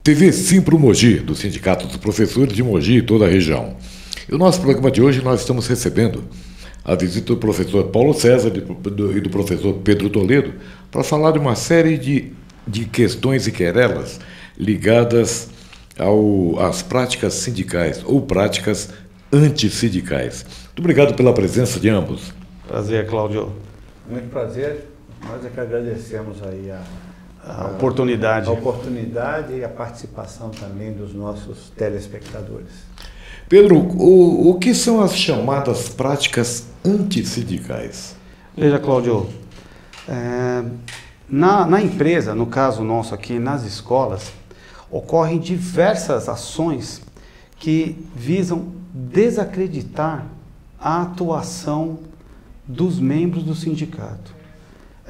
TV Simpro Mogi, do Sindicato dos Professores de Mogi e toda a região. E o nosso programa de hoje nós estamos recebendo a visita do professor Paulo César e do professor Pedro Toledo para falar de uma série de questões e querelas ligadas às práticas sindicais ou práticas antissindicais. Muito obrigado pela presença de ambos. Prazer, Cláudio. Muito prazer. Nós é que agradecemos aí a oportunidade. A oportunidade e a participação também dos nossos telespectadores. Pedro, o que são as chamadas práticas antissindicais? Veja, Cláudio, na empresa, no caso nosso aqui, nas escolas, ocorrem diversas ações que visam desacreditar a atuação dos membros do sindicato.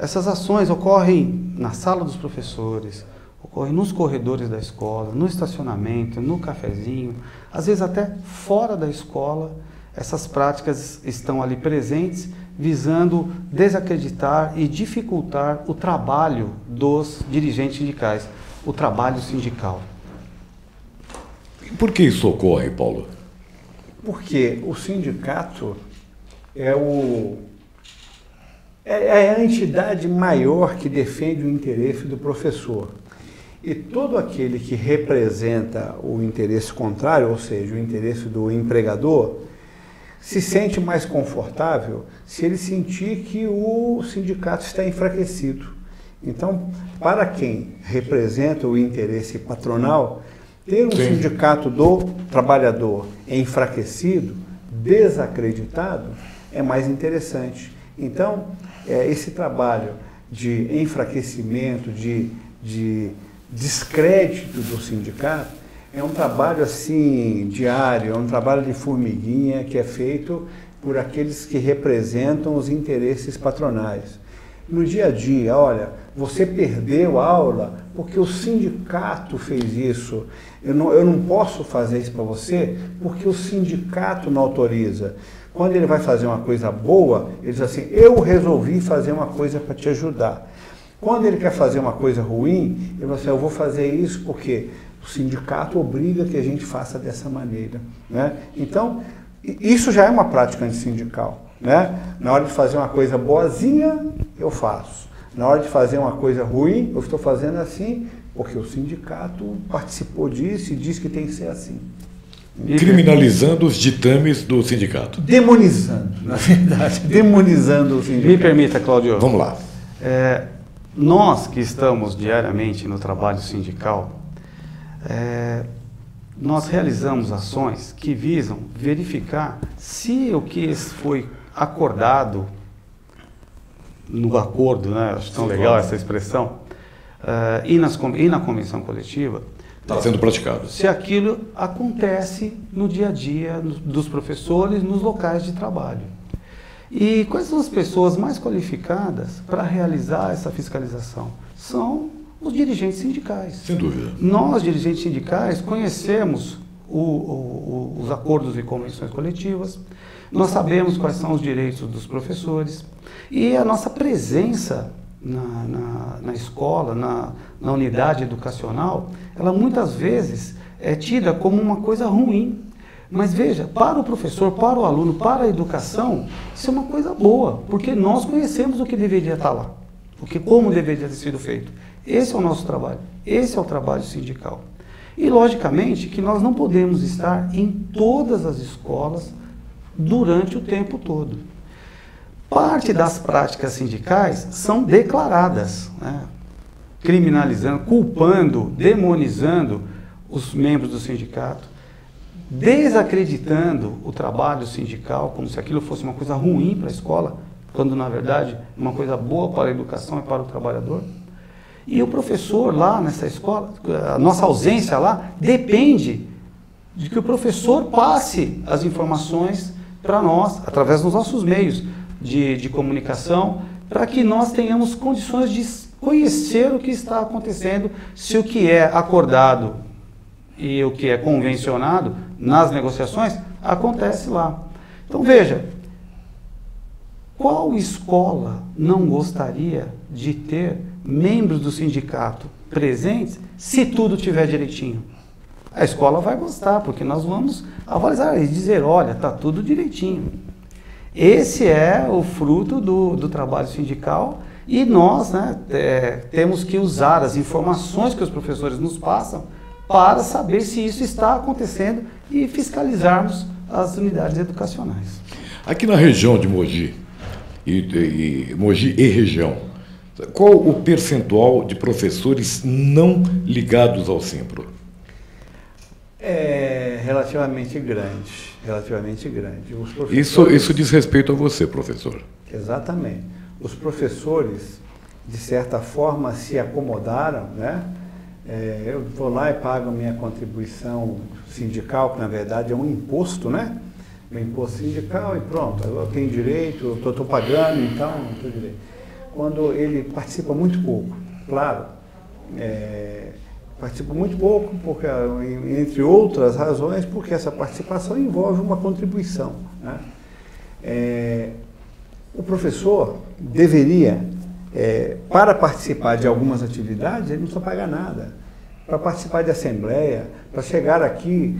Essas ações ocorrem na sala dos professores, ocorrem nos corredores da escola, no estacionamento, no cafezinho, às vezes até fora da escola. Essas práticas estão ali presentes, visando desacreditar e dificultar o trabalho dos dirigentes sindicais, o trabalho sindical. E por que isso ocorre, Paulo? Porque o sindicato é a entidade maior que defende o interesse do professor. E todo aquele que representa o interesse contrário, ou seja, o interesse do empregador, se sente mais confortável se ele sentir que o sindicato está enfraquecido. Então, para quem representa o interesse patronal, ter um sindicato do trabalhador enfraquecido, desacreditado, é mais interessante. Então, esse trabalho de enfraquecimento, de descrédito do sindicato, é um trabalho assim diário, é um trabalho de formiguinha que é feito por aqueles que representam os interesses patronais. No dia a dia, olha, você perdeu a aula porque o sindicato fez isso. Eu não posso fazer isso para você porque o sindicato não autoriza. Quando ele vai fazer uma coisa boa, ele diz assim, eu resolvi fazer uma coisa para te ajudar. Quando ele quer fazer uma coisa ruim, ele vai assim, eu vou fazer isso porque o sindicato obriga que a gente faça dessa maneira, né? Então, isso já é uma prática antissindical, né? Na hora de fazer uma coisa boazinha, eu faço. Na hora de fazer uma coisa ruim, eu estou fazendo assim porque o sindicato participou disso e diz que tem que ser assim. Criminalizando os ditames do sindicato. Demonizando, na verdade, demonizando o sindicato. Me permita, Cláudio. Vamos lá. Nós que estamos diariamente no trabalho sindical, nós realizamos ações que visam verificar se o que foi acordado no acordo, né? Acho tão legal essa expressão, e na convenção coletiva, está sendo praticado. Se aquilo acontece no dia a dia dos professores, nos locais de trabalho. E quais são as pessoas mais qualificadas para realizar essa fiscalização? São os dirigentes sindicais. Sem dúvida. Nós, dirigentes sindicais, conhecemos os acordos e convenções coletivas, nós sabemos quais são os direitos dos professores e a nossa presença na escola, na unidade educacional, ela muitas vezes é tida como uma coisa ruim. Mas veja, para o professor, para o aluno, para a educação, isso é uma coisa boa, porque nós conhecemos o que deveria estar lá, como deveria ter sido feito. Esse é o nosso trabalho, esse é o trabalho sindical. E, logicamente, que nós não podemos estar em todas as escolas durante o tempo todo. Parte das práticas sindicais são declaradas, né? Criminalizando, culpando, demonizando os membros do sindicato, desacreditando o trabalho sindical, como se aquilo fosse uma coisa ruim para a escola, quando na verdade é uma coisa boa para a educação e para o trabalhador. E o professor lá nessa escola, a nossa ausência lá, depende de que o professor passe as informações para nós, através dos nossos meios de comunicação, para que nós tenhamos condições de conhecer o que está acontecendo, se o que é acordado e o que é convencionado nas negociações acontece lá. Então veja, qual escola não gostaria de ter membros do sindicato presentes se tudo estiver direitinho. A escola vai gostar, porque nós vamos avalizar e dizer, olha, está tudo direitinho. Esse é o fruto do trabalho sindical e nós, né, temos que usar as informações que os professores nos passam para saber se isso está acontecendo e fiscalizarmos as unidades educacionais. Aqui na região de Mogi, Mogi e região, qual o percentual de professores não ligados ao Simpro? É relativamente grande, Os Isso diz respeito a você, professor. Exatamente. Os professores, de certa forma, se acomodaram, né? Eu vou lá e pago a minha contribuição sindical, que na verdade é um imposto, né? Um imposto sindical e pronto, eu tenho direito, eu estou pagando, então não tenho direito. Quando ele participa muito pouco, claro, participa muito pouco, porque, entre outras razões, porque essa participação envolve uma contribuição, né? O professor deveria, para participar de algumas atividades, ele não precisa pagar nada. Para participar de assembleia, para chegar aqui,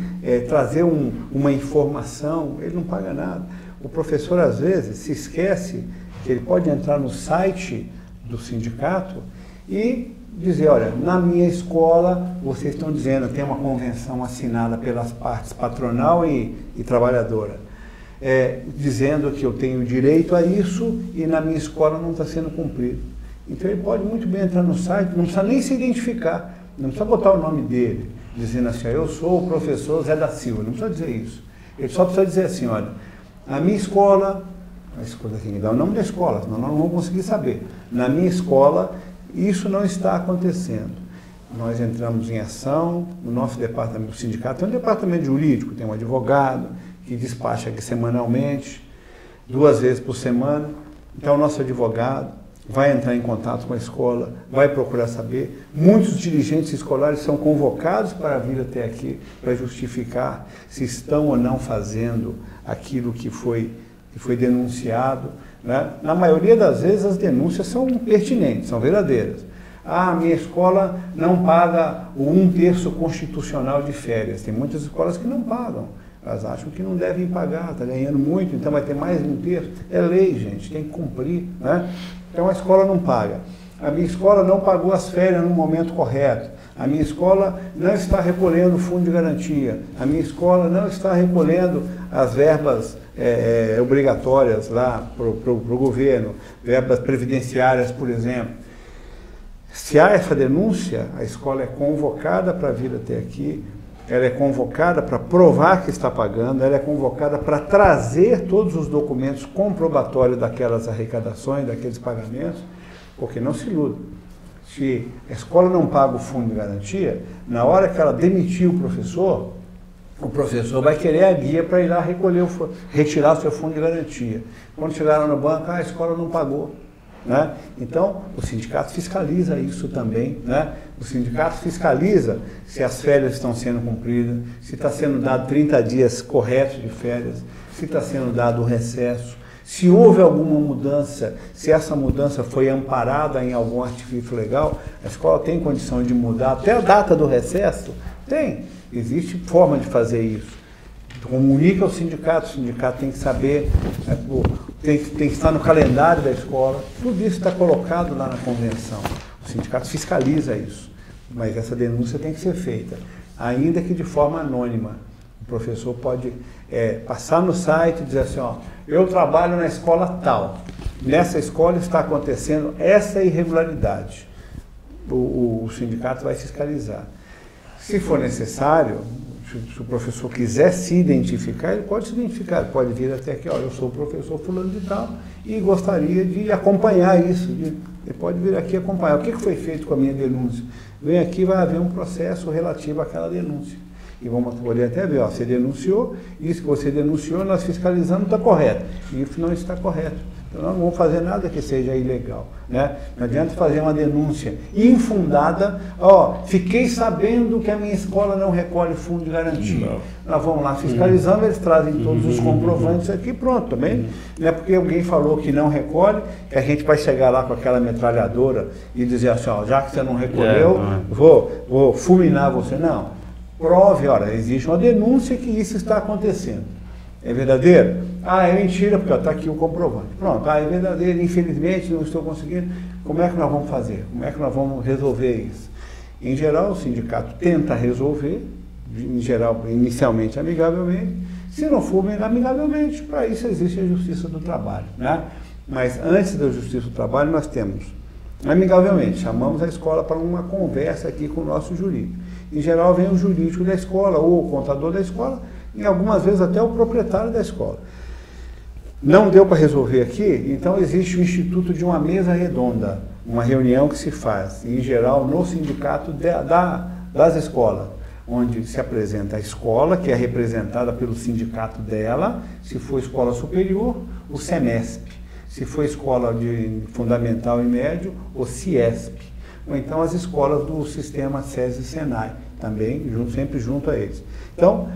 trazer uma informação, ele não paga nada. O professor, às vezes, se esquece que ele pode entrar no site do sindicato e dizer, olha, na minha escola, vocês estão dizendo, tem uma convenção assinada pelas partes patronal e trabalhadora, dizendo que eu tenho direito a isso e na minha escola não está sendo cumprido. Então ele pode muito bem entrar no site, não precisa nem se identificar, não precisa botar o nome dele, dizendo assim, eu sou o professor Zé da Silva, não precisa dizer isso. Ele só precisa dizer assim, olha, a minha escola, tem que dar o nome da escola, senão nós não vamos conseguir saber. Na minha escola, isso não está acontecendo. Nós entramos em ação, no nosso departamento, o sindicato tem um departamento jurídico, tem um advogado que despacha aqui semanalmente, 2 vezes por semana. Então, o nosso advogado vai entrar em contato com a escola, vai procurar saber. Muitos dirigentes escolares são convocados para vir até aqui, para justificar se estão ou não fazendo aquilo que foi denunciado, né? Na maioria das vezes as denúncias são pertinentes, são verdadeiras. Ah, minha escola não paga o 1/3 constitucional de férias. Tem muitas escolas que não pagam. Elas acham que não devem pagar, está ganhando muito, então vai ter mais de 1/3. É lei, gente, tem que cumprir, né? Então a escola não paga. A minha escola não pagou as férias no momento correto. A minha escola não está recolhendo o fundo de garantia. A minha escola não está recolhendo as verbas obrigatórias lá para o governo, verbas previdenciárias, por exemplo. Se há essa denúncia, a escola é convocada para vir até aqui, ela é convocada para provar que está pagando, ela é convocada para trazer todos os documentos comprobatórios daquelas arrecadações, daqueles pagamentos, porque não se iluda. Se a escola não paga o fundo de garantia, na hora que ela demitir o professor vai querer a guia para ir lá retirar o seu fundo de garantia. Quando chegaram no banco, a escola não pagou, né? Então, o sindicato fiscaliza isso também, né? O sindicato fiscaliza se as férias estão sendo cumpridas, se está sendo dado 30 dias corretos de férias, se está sendo dado o recesso, se houve alguma mudança, se essa mudança foi amparada em algum artifício legal, a escola tem condição de mudar até a data do recesso? Tem. Existe forma de fazer isso. Comunica ao sindicato, o sindicato tem que saber, tem que estar no calendário da escola, tudo isso está colocado lá na convenção. O sindicato fiscaliza isso, mas essa denúncia tem que ser feita, ainda que de forma anônima. O professor pode passar no site e dizer assim, ó, eu trabalho na escola tal, nessa escola está acontecendo essa irregularidade. O sindicato vai fiscalizar. Se for necessário, se o professor quiser se identificar, ele pode se identificar, ele pode vir até aqui, olha, eu sou o professor fulano de tal e gostaria de acompanhar isso. Ele pode vir aqui acompanhar. O que foi feito com a minha denúncia? Vem aqui, vai haver um processo relativo àquela denúncia. E vamos poder até ver, ó, você denunciou, isso que você denunciou, nós fiscalizamos, está correto. Isso não está correto. Então nós não vamos fazer nada que seja ilegal, né? Não adianta fazer uma denúncia infundada, fiquei sabendo que a minha escola não recolhe fundo de garantia. Não. Nós vamos lá fiscalizando, eles trazem todos os comprovantes aqui, pronto, também. Não é porque alguém falou que não recolhe, que a gente vai chegar lá com aquela metralhadora e dizer assim, já que você não recolheu, vou fulminar você. Não. Prove, olha, existe uma denúncia que isso está acontecendo. É verdadeiro? É mentira, porque está aqui o comprovante. Pronto, é verdadeiro, infelizmente não estou conseguindo. Como é que nós vamos fazer? Como é que nós vamos resolver isso? Em geral, o sindicato tenta resolver, em geral, inicialmente amigavelmente. Se não for amigavelmente, para isso existe a Justiça do Trabalho, né? Mas antes da Justiça do Trabalho, nós temos, amigavelmente, chamamos a escola para uma conversa aqui com o nosso jurídico. Em geral, vem o jurídico da escola ou o contador da escola, e algumas vezes até o proprietário da escola. Não deu para resolver aqui, então existe o instituto de uma mesa redonda, uma reunião que se faz, em geral, no sindicato das escolas, onde se apresenta a escola, que é representada pelo sindicato dela, se for escola superior, o SEMESP, se for escola de fundamental e médio, o CIESP, ou então as escolas do sistema SESI e SENAI, também sempre junto a eles. Então,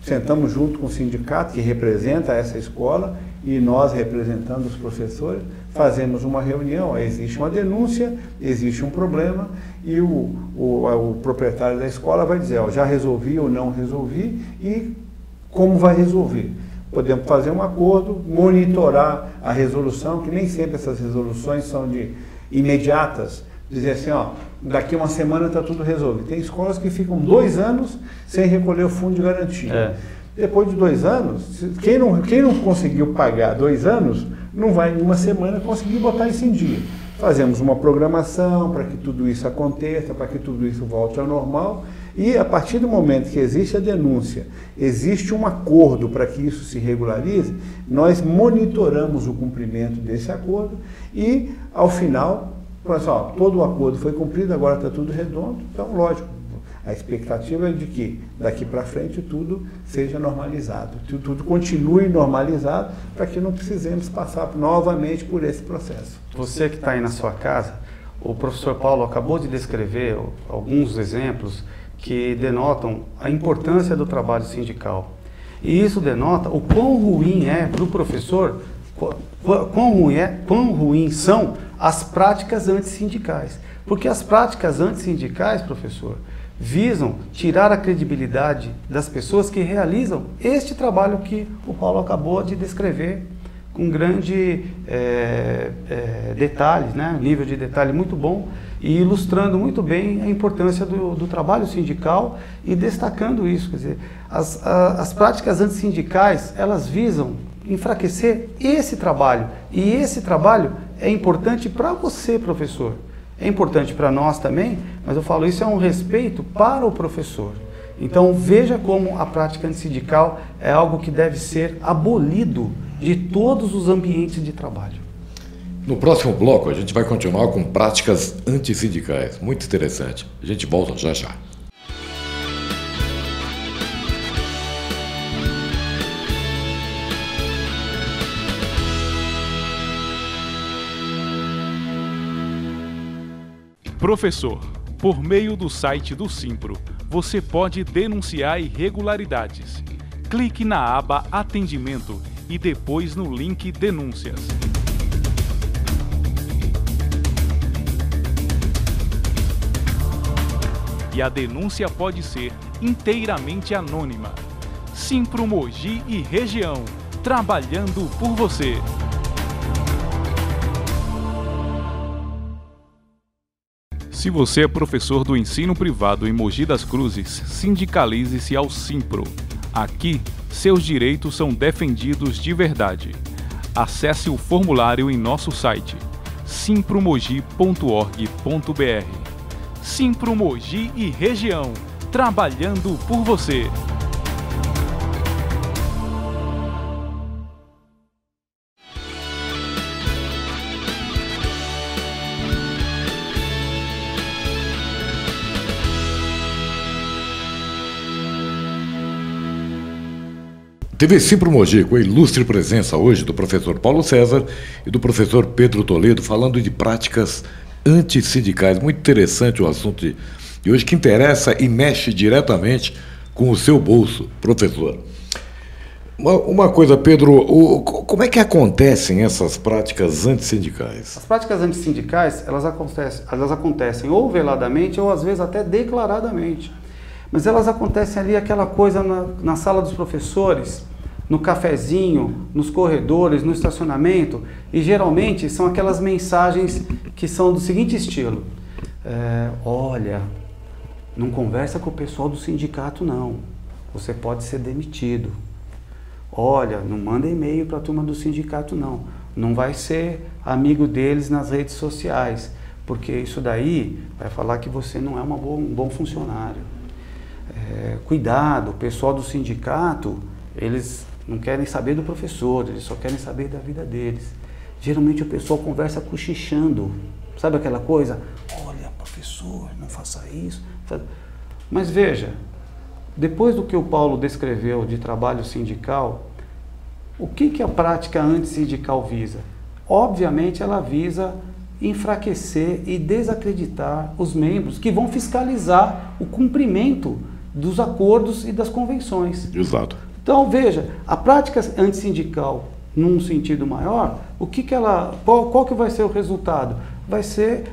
sentamos junto com o sindicato que representa essa escola e nós, representando os professores, fazemos uma reunião. Existe uma denúncia, existe um problema e o proprietário da escola vai dizer, já resolvi ou não resolvi e como vai resolver. Podemos fazer um acordo, monitorar a resolução, que nem sempre essas resoluções são imediatas. Dizer assim, daqui uma semana está tudo resolvido. Tem escolas que ficam 2 anos sem recolher o fundo de garantia. Depois de 2 anos, quem não conseguiu pagar 2 anos, não vai em uma semana conseguir botar isso em dia. Fazemos uma programação para que tudo isso aconteça, para que tudo isso volte ao normal. E a partir do momento que existe a denúncia, existe um acordo para que isso se regularize, nós monitoramos o cumprimento desse acordo e, ao final, todo o acordo foi cumprido, agora está tudo redondo, então, lógico, a expectativa é de que daqui para frente tudo seja normalizado, tudo continue normalizado para que não precisemos passar novamente por esse processo. Você que está aí na sua casa, o professor Paulo acabou de descrever alguns exemplos que denotam a importância do trabalho sindical. E isso denota o quão ruim é para o professor, quão ruim são as práticas antissindicais. Porque as práticas antissindicais, professor, visam tirar a credibilidade das pessoas que realizam este trabalho que o Paulo acabou de descrever com grande detalhes, né? Nível de detalhe muito bom e ilustrando muito bem a importância do trabalho sindical e destacando isso. Quer dizer, as práticas antissindicais, elas visam enfraquecer esse trabalho e esse trabalho é importante para você, professor. É importante para nós também, mas eu falo isso é um respeito para o professor. Então veja como a prática antissindical é algo que deve ser abolido de todos os ambientes de trabalho. No próximo bloco a gente vai continuar com práticas antissindicais. Muito interessante. A gente volta já já. Professor, por meio do site do Simpro, você pode denunciar irregularidades. Clique na aba Atendimento e depois no link Denúncias. E a denúncia pode ser inteiramente anônima. Simpro Mogi e região, trabalhando por você. Se você é professor do ensino privado em Mogi das Cruzes, sindicalize-se ao Simpro. Aqui, seus direitos são defendidos de verdade. Acesse o formulário em nosso site, simpromogi.org.br. Simpro Mogi e região, trabalhando por você. TV Simpro Mogi, com a ilustre presença hoje do professor Paulo César e do professor Pedro Toledo, falando de práticas antissindicais. Muito interessante o assunto de hoje, que interessa e mexe diretamente com o seu bolso, professor. Uma coisa, Pedro, como é que acontecem essas práticas antissindicais? As práticas antissindicais, elas acontecem ou veladamente ou às vezes até declaradamente. Mas elas acontecem ali, aquela coisa na sala dos professores, no cafezinho, nos corredores, no estacionamento, e geralmente são aquelas mensagens que são do seguinte estilo: olha, não conversa com o pessoal do sindicato não, você pode ser demitido. Olha, não manda e-mail para a turma do sindicato não, não vai ser amigo deles nas redes sociais, porque isso daí vai falar que você não é um bom funcionário. Cuidado, o pessoal do sindicato, eles não querem saber do professor, eles só querem saber da vida deles. Geralmente o pessoal conversa cochichando, sabe aquela coisa? Olha, professor, não faça isso. Mas veja, depois do que o Paulo descreveu de trabalho sindical, o que a prática antissindical visa? Obviamente ela visa enfraquecer e desacreditar os membros que vão fiscalizar o cumprimento dos acordos e das convenções. Exato. Então veja, a prática antissindical, num sentido maior, qual que vai ser o resultado?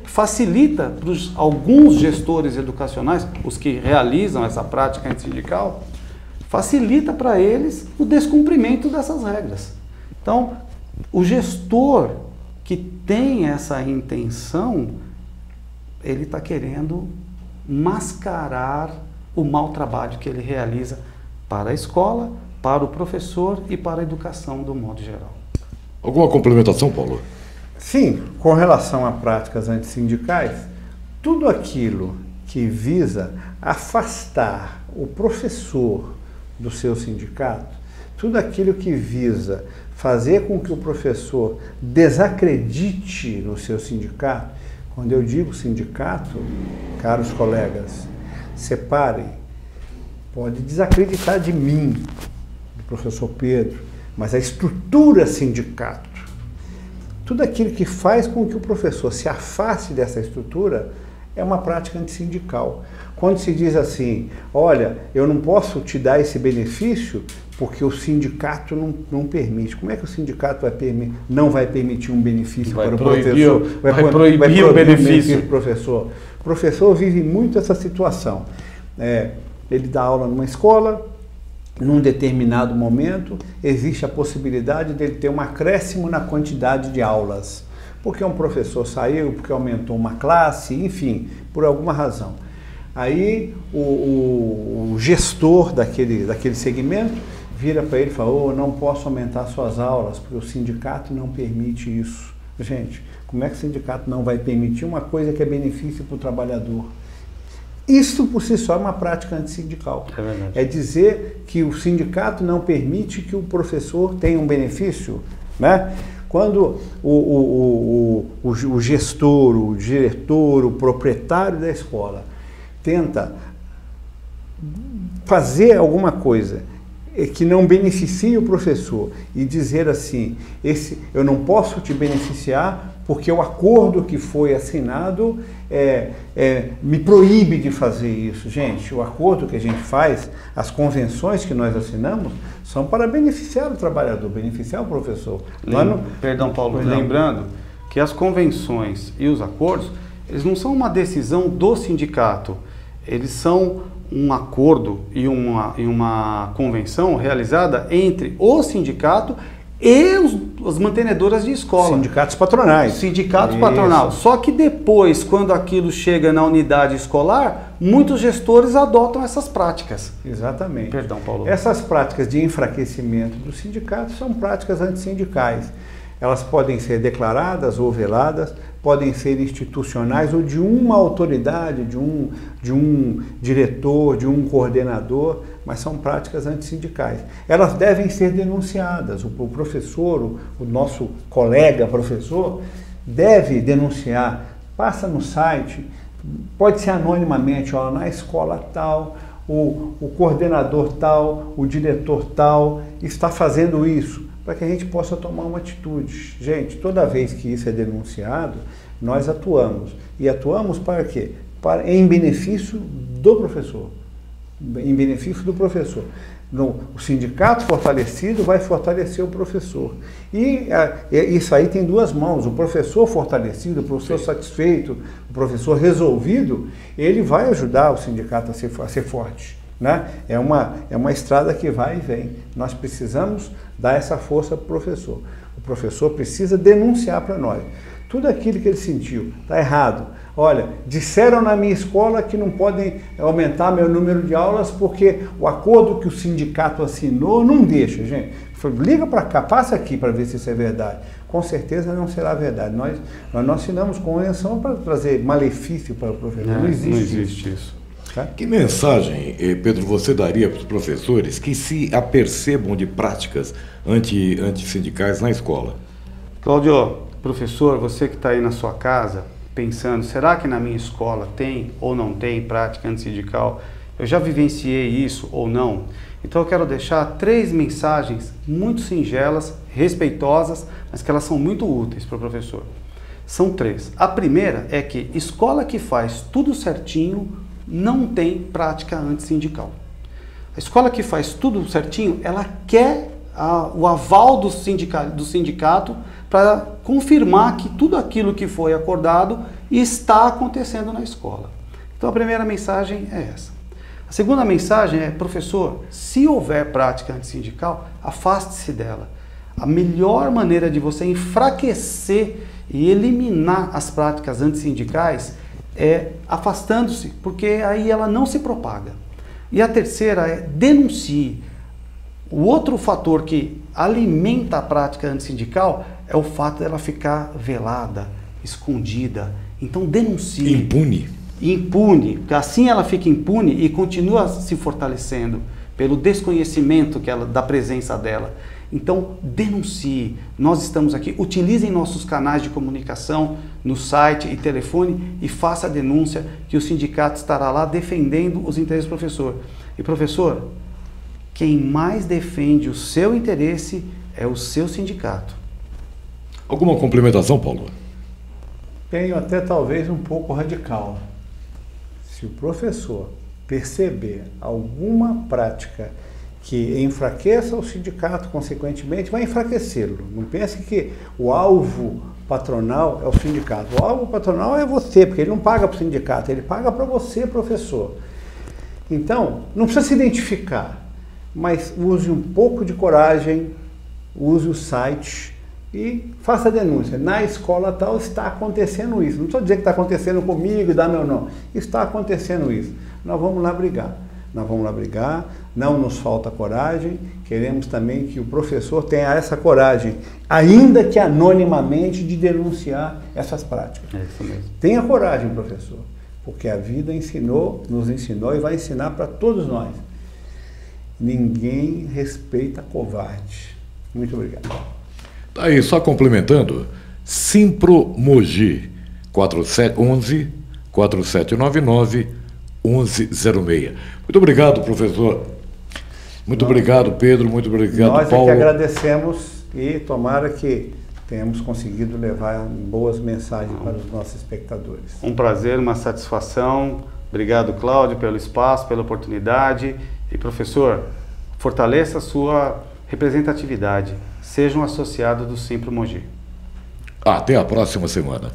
Facilita para alguns gestores educacionais, os que realizam essa prática antissindical, facilita para eles o descumprimento dessas regras. Então, o gestor que tem essa intenção, ele está querendo mascarar o mau trabalho que ele realiza para a escola, para o professor e para a educação do modo geral. Alguma complementação, Paulo? Sim, com relação a práticas antissindicais, tudo aquilo que visa afastar o professor do seu sindicato, tudo aquilo que visa fazer com que o professor desacredite no seu sindicato. Quando eu digo sindicato, caros colegas, separem, pode desacreditar de mim, do professor Pedro, mas a estrutura sindicato, tudo aquilo que faz com que o professor se afaste dessa estrutura é uma prática antissindical. Quando se diz assim, olha, eu não posso te dar esse benefício porque o sindicato não permite. Como é que o sindicato não vai permitir um benefício para o professor? Vai proibir o benefício para o professor. O professor vive muito essa situação. Ele dá aula numa escola, num determinado momento, existe a possibilidade dele ter um acréscimo na quantidade de aulas. Porque um professor saiu, porque aumentou uma classe, enfim, por alguma razão. Aí o gestor daquele segmento vira para ele e fala, não posso aumentar suas aulas, porque o sindicato não permite isso. Gente, como é que o sindicato não vai permitir uma coisa que é benefício para o trabalhador? Isso por si só é uma prática antissindical. É verdade. É dizer que o sindicato não permite que o professor tenha um benefício, né? Quando o gestor, o diretor, o proprietário da escola tenta fazer alguma coisa que não beneficie o professor e dizer assim, eu não posso te beneficiar porque o acordo que foi assinado me proíbe de fazer isso. Gente, o acordo que a gente faz, as convenções que nós assinamos, são para beneficiar o trabalhador, beneficiar o professor. Perdão, Paulo, lembrando que as convenções e os acordos, eles não são uma decisão do sindicato, eles são um acordo e uma convenção realizada entre o sindicato e as mantenedoras de escola. Sindicatos patronais. Sindicatos patronais. Só que depois, quando aquilo chega na unidade escolar, muitos gestores adotam essas práticas. Exatamente. Perdão, Paulo. Essas práticas de enfraquecimento do sindicato são práticas antissindicais. Elas podem ser declaradas ou veladas, podem ser institucionais ou de uma autoridade, de um diretor, de um coordenador, mas são práticas antissindicais. Elas devem ser denunciadas. O professor, o nosso colega professor, deve denunciar. Passa no site, pode ser anonimamente, na escola tal, o coordenador tal, o diretor tal está fazendo isso, para que a gente possa tomar uma atitude. Gente, toda vez que isso é denunciado, nós atuamos. E atuamos para quê? Em benefício do professor. Em benefício do professor. O sindicato fortalecido vai fortalecer o professor. E isso aí tem duas mãos. O professor fortalecido, o professor satisfeito, o professor resolvido, ele vai ajudar o sindicato a ser forte. Né? É uma estrada que vai e vem. Nós precisamos dar essa força para o professor. O professor precisa denunciar para nós. Tudo aquilo que ele sentiu está errado. Olha, disseram na minha escola que não podem aumentar meu número de aulas porque o acordo que o sindicato assinou não deixa, gente. Liga para cá, passa aqui para ver se isso é verdade. Com certeza não será verdade. Nós não assinamos convenção para trazer malefício para o professor. Não existe isso. Tá? Que mensagem, Pedro, você daria para os professores que se apercebam de práticas antissindicais na escola? Cláudio, professor, você que está aí na sua casa pensando, será que na minha escola tem ou não tem prática antissindical? Eu já vivenciei isso ou não? Então eu quero deixar 3 mensagens muito singelas, respeitosas, mas que elas são muito úteis para o professor. São 3. A primeira é que escola que faz tudo certinho não tem prática antissindical. A escola que faz tudo certinho, ela quer o aval do sindicato para confirmar que tudo aquilo que foi acordado está acontecendo na escola. Então a primeira mensagem é essa. A segunda mensagem é, professor, se houver prática antissindical, afaste-se dela. A melhor maneira de você enfraquecer e eliminar as práticas antissindicais é afastando-se, porque aí ela não se propaga. E a terceira é denuncie. O outro fator que alimenta a prática antissindical é o fato dela ficar velada, escondida. Então denuncie. Impune, porque assim ela fica impune e continua se fortalecendo pelo desconhecimento da presença dela. Então denuncie. Nós estamos aqui, utilizem nossos canais de comunicação no site e telefone e faça a denúncia que o sindicato estará lá defendendo os interesses do professor. E professor, quem mais defende o seu interesse é o seu sindicato. Alguma complementação, Paulo? Tenho até talvez um pouco radical. Se o professor perceber alguma prática que enfraqueça o sindicato, consequentemente, vai enfraquecê-lo. Não pense que o alvo patronal é o sindicato. O alvo patronal é você, porque ele não paga para o sindicato, ele paga para você, professor. Então, não precisa se identificar, mas use um pouco de coragem, use o site e faça a denúncia. Na escola tal está acontecendo isso. Não estou dizendo que está acontecendo comigo, dá meu não. Está acontecendo isso. Nós vamos lá brigar. Não nos falta coragem, queremos também que o professor tenha essa coragem, ainda que anonimamente, de denunciar essas práticas. É isso mesmo. Tenha coragem, professor, porque a vida nos ensinou e vai ensinar para todos nós. Ninguém respeita covarde. Muito obrigado. Tá aí, só complementando, Simpro Mogi, 4799-1106. Muito obrigado, professor. Muito obrigado, Pedro. Muito obrigado, Paulo. Nós é que agradecemos e tomara que tenhamos conseguido levar boas mensagens para os nossos espectadores. Um prazer, uma satisfação. Obrigado, Cláudio, pelo espaço, pela oportunidade. E, professor, fortaleça a sua representatividade. Seja um associado do Simpro Mogi. Até a próxima semana.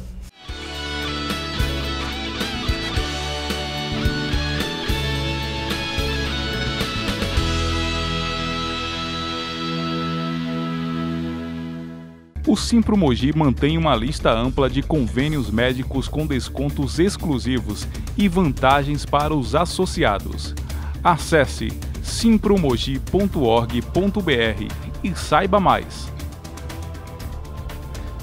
O Simpro Mogi mantém uma lista ampla de convênios médicos com descontos exclusivos e vantagens para os associados. Acesse simpromogi.org.br e saiba mais.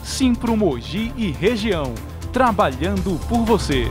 Simpro Mogi e região, trabalhando por você.